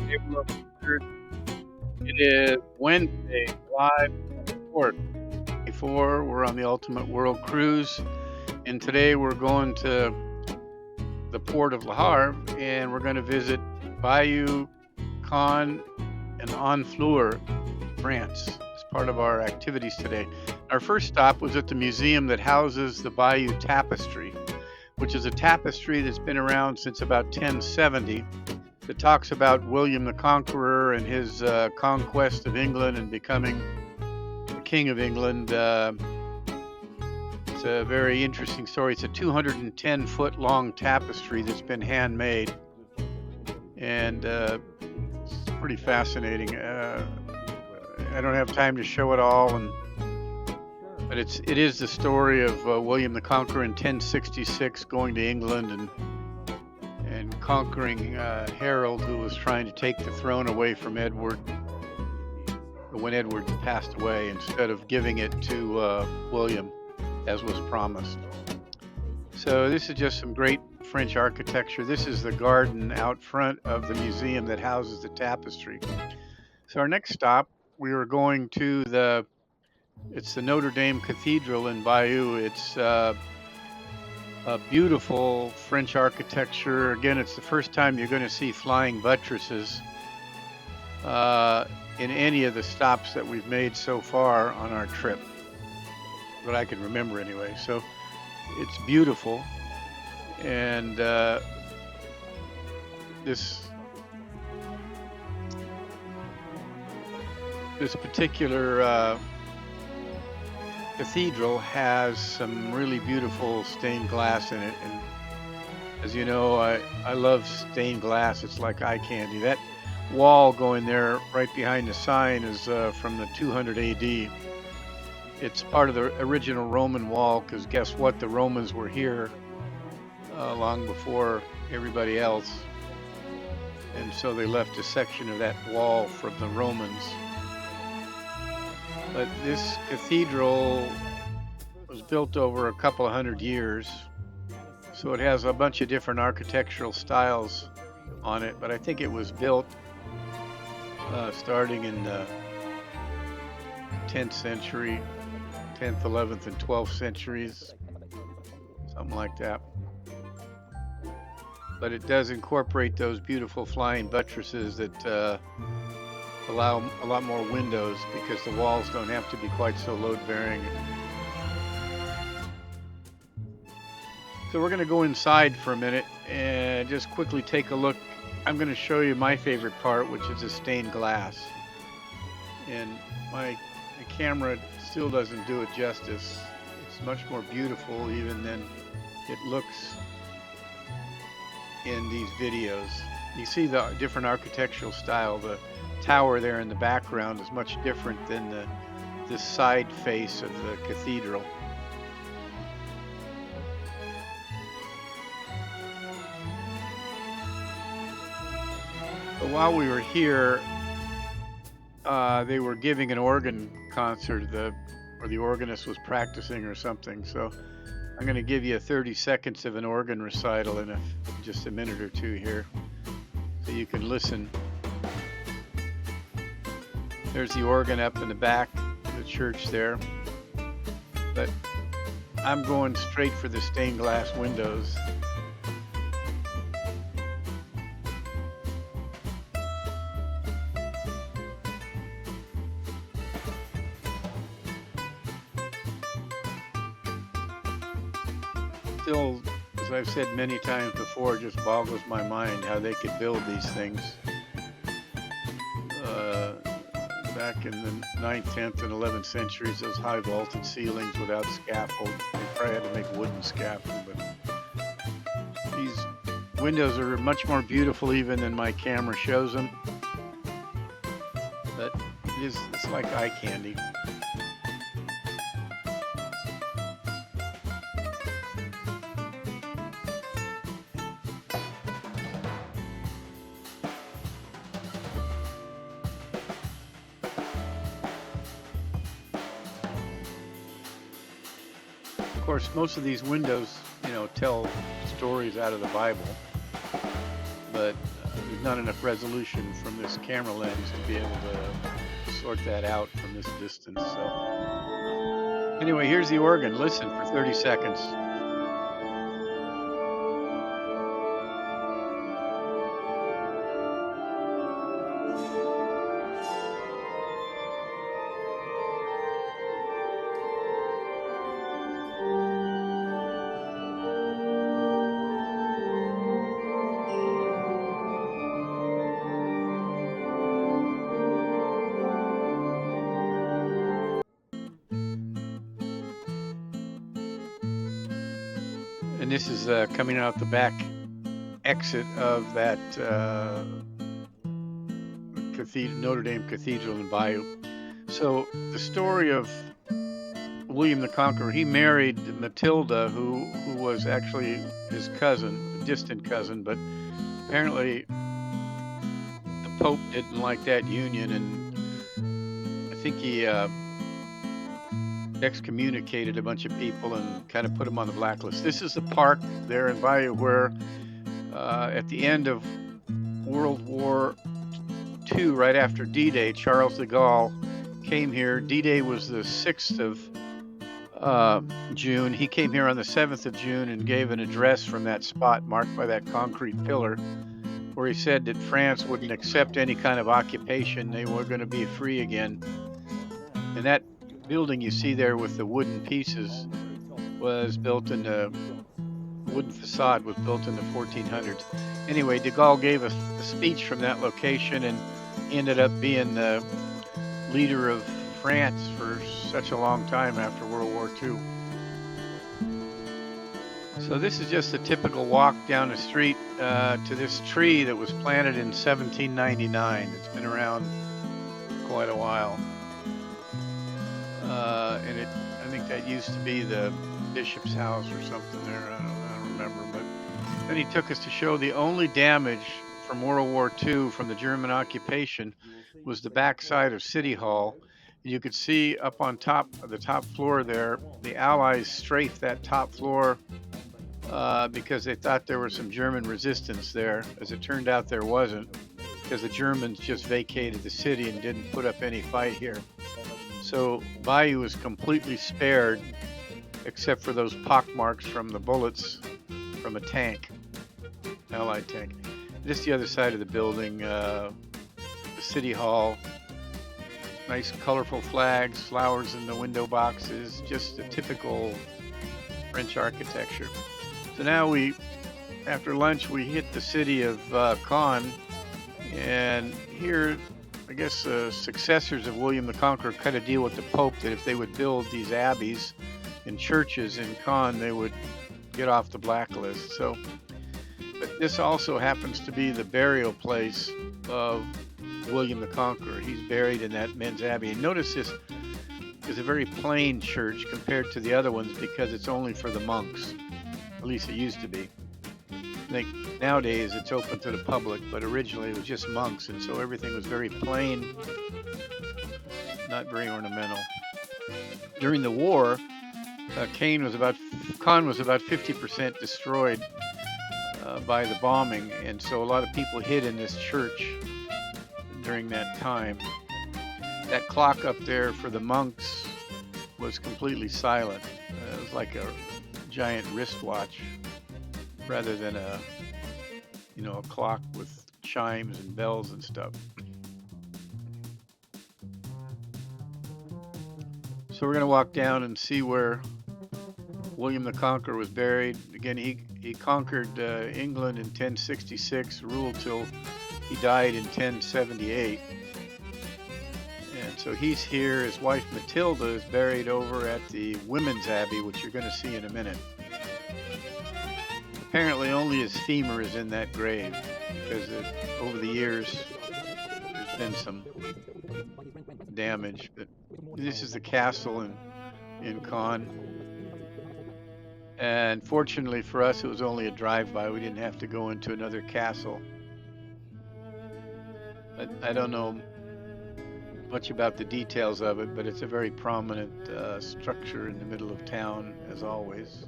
Hey, World Leaders. It is Wednesday, July 4th. Before we're on the Ultimate World Cruise, and today we're going to the port of Le Havre, and we're going to visit Bayeux, Caen, and Fleur, France, as part of our activities today. Our first stop was at the museum that houses the Bayeux Tapestry, which is a tapestry that's been around since about 1070. That talks about William the Conqueror and his conquest of England and becoming the King of England. It's a very interesting story. It's a 210-foot long tapestry that's been handmade, and it's pretty fascinating. I don't have time to show it all, but it is the story of William the Conqueror in 1066 going to England and conquering Harold, who was trying to take the throne away from Edward when Edward passed away, instead of giving it to William, as was promised. So this is just some great French architecture. This is the garden out front of the museum that houses the tapestry. So our next stop, we were going to it's the Notre Dame Cathedral in Bayeux. It's a beautiful French architecture. Again, it's the first time you're going to see flying buttresses in any of the stops that we've made so far on our trip, that I can remember anyway. So it's beautiful, and this particular cathedral has some really beautiful stained glass in it, and as you know, I love stained glass. It's like eye candy. That wall going there right behind the sign is from the 200 AD. It's part of the original Roman wall, because guess what? The Romans were here long before everybody else, and so they left a section of that wall from the Romans. But this cathedral was built over a couple of hundred years, so it has a bunch of different architectural styles on it, but I think it was built starting in the 10th century, 10th, 11th, and 12th centuries, something like that. But it does incorporate those beautiful flying buttresses that allow a lot more windows, because the walls don't have to be quite so load bearing. So we're going to go inside for a minute and just quickly take a look. I'm going to show you my favorite part, which is the stained glass. And my camera still doesn't do it justice. It's much more beautiful even than it looks in these videos. You see the different architectural style. The tower there in the background is much different than the side face of the cathedral. But while we were here, they were giving an organ concert, or the organist was practicing or something. So I'm going to give you 30 seconds of an organ recital in just a minute or two here, so you can listen. There's the organ up in the back of the church there. But I'm going straight for the stained glass windows. Still, as I've said many times before, it just boggles my mind how they could build these things. Back in the 9th, 10th, and 11th centuries, those high vaulted ceilings without scaffold. They probably had to make wooden scaffold, but these windows are much more beautiful even than my camera shows them. But it's like eye candy. Of course, most of these windows, tell stories out of the Bible, but there's not enough resolution from this camera lens to be able to sort that out from this distance. So anyway, here's the organ. Listen for 30 seconds. And this is coming out the back exit of that Notre Dame Cathedral in Bayeux. So the story of William the Conqueror, he married Matilda, who was actually his cousin, a distant cousin, but apparently the Pope didn't like that union, and I think he excommunicated a bunch of people and kind of put them on the blacklist. This is the park there in Bayeux where at the end of World War II, right after D-Day, Charles de Gaulle came here. D-Day was the 6th of June. He came here on the 7th of June and gave an address from that spot marked by that concrete pillar where he said that France wouldn't accept any kind of occupation. They were going to be free again. And that building you see there with the wooden pieces was built in the wooden facade was built in the 1400s. Anyway, de Gaulle gave a speech from that location and ended up being the leader of France for such a long time after World War II. So this is just a typical walk down the street to this tree that was planted in 1799. It's been around for quite a while. And I think that used to be the bishop's house or something there. I don't remember. But then he took us to show the only damage from World War II from the German occupation was the backside of City Hall. You could see up on top of the top floor there, the Allies strafed that top floor because they thought there was some German resistance there. As it turned out, there wasn't, because the Germans just vacated the city and didn't put up any fight here. So Bayeux was completely spared, except for those pockmarks from the bullets from a tank, Allied tank. This is the other side of the building, the City Hall. Nice colorful flags, flowers in the window boxes, just a typical French architecture. So now after lunch, we hit the city of Caen, and here, I guess successors of William the Conqueror cut a deal with the Pope that if they would build these abbeys and churches in Caen, they would get off the blacklist. So, but this also happens to be the burial place of William the Conqueror. He's buried in that men's abbey. And notice this is a very plain church compared to the other ones because it's only for the monks. At least it used to be. I think nowadays it's open to the public, but originally it was just monks, and so everything was very plain, not very ornamental. During the war, Caen was about 50% destroyed by the bombing, and so a lot of people hid in this church during that time. That clock up there for the monks was completely silent. It was like a giant wristwatch rather than a clock with chimes and bells and stuff. So we're going to walk down and see where William the Conqueror was buried. Again, he conquered England in 1066, ruled till he died in 1078. And so he's here. His wife Matilda is buried over at the Women's Abbey, which you're going to see in a minute. Apparently only his femur is in that grave because over the years there's been some damage. But this is the castle in Caen. And fortunately for us, it was only a drive-by. We didn't have to go into another castle. But I don't know much about the details of it, but it's a very prominent structure in the middle of town, as always.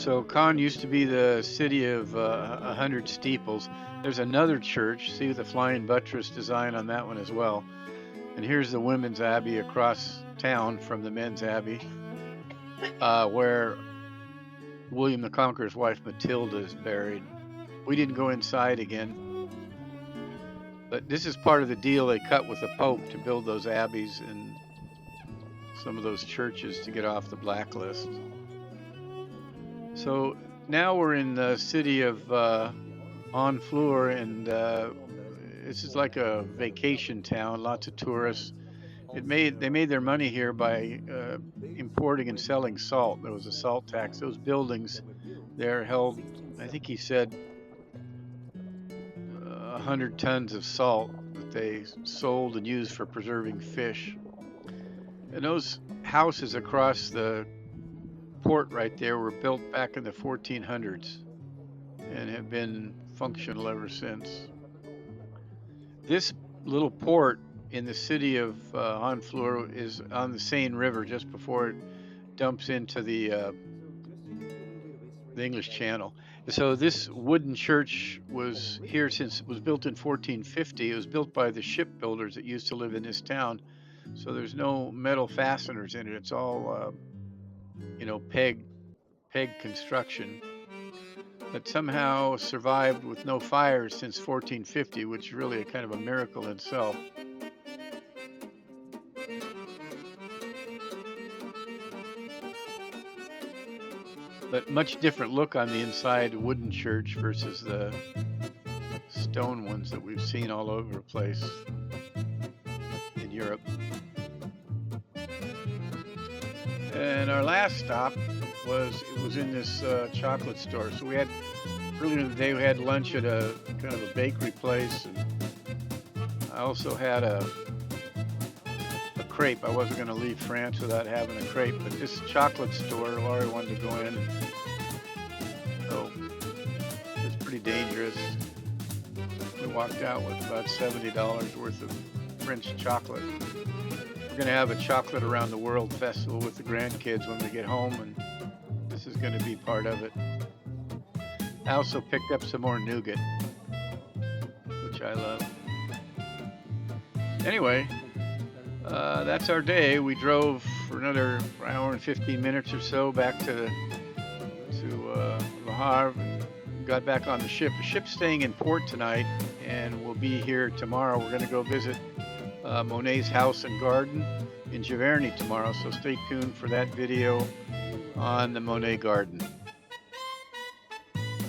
So Caen used to be the city of 100 steeples. There's another church. See the flying buttress design on that one as well. And here's the women's abbey across town from the men's abbey, where William the Conqueror's wife Matilda is buried. We didn't go inside again, but this is part of the deal they cut with the Pope to build those abbeys and some of those churches to get off the blacklist. So now we're in the city of Fleur, and this is like a vacation town. Lots of tourists. They made their money here by importing and selling salt. There was a salt tax. Those buildings there held, I think he said, 100 tons of salt that they sold and used for preserving fish. And those houses across the port right there were built back in the 1400s and have been functional ever since. This little port in the city of Honfleur is on the Seine River just before it dumps into the English Channel. So this wooden church was here since it was built in 1450. It was built by the shipbuilders that used to live in this town. So there's no metal fasteners in it. It's all, peg construction that somehow survived with no fires since 1450, which is really a kind of a miracle in itself. But much different look on the inside wooden church versus the stone ones that we've seen all over the place in Europe. And our last stop was in this chocolate store. So we had earlier in the day we had lunch at a kind of a bakery place, and I also had a crepe. I wasn't going to leave France without having a crepe, but this chocolate store, Laurie wanted to go in, so it's pretty dangerous. We walked out with about $70 worth of French chocolate. We're going to have a chocolate around the world festival with the grandkids when we get home, and this is going to be part of it. I also picked up some more nougat, which I love. Anyway, that's our day. We drove for another hour and 15 minutes or so back to Havre, and got back on the ship. The ship's staying in port tonight, and we'll be here tomorrow. We're going to go visit Monet's house and garden in Giverny tomorrow, so stay tuned for that video on the Monet garden.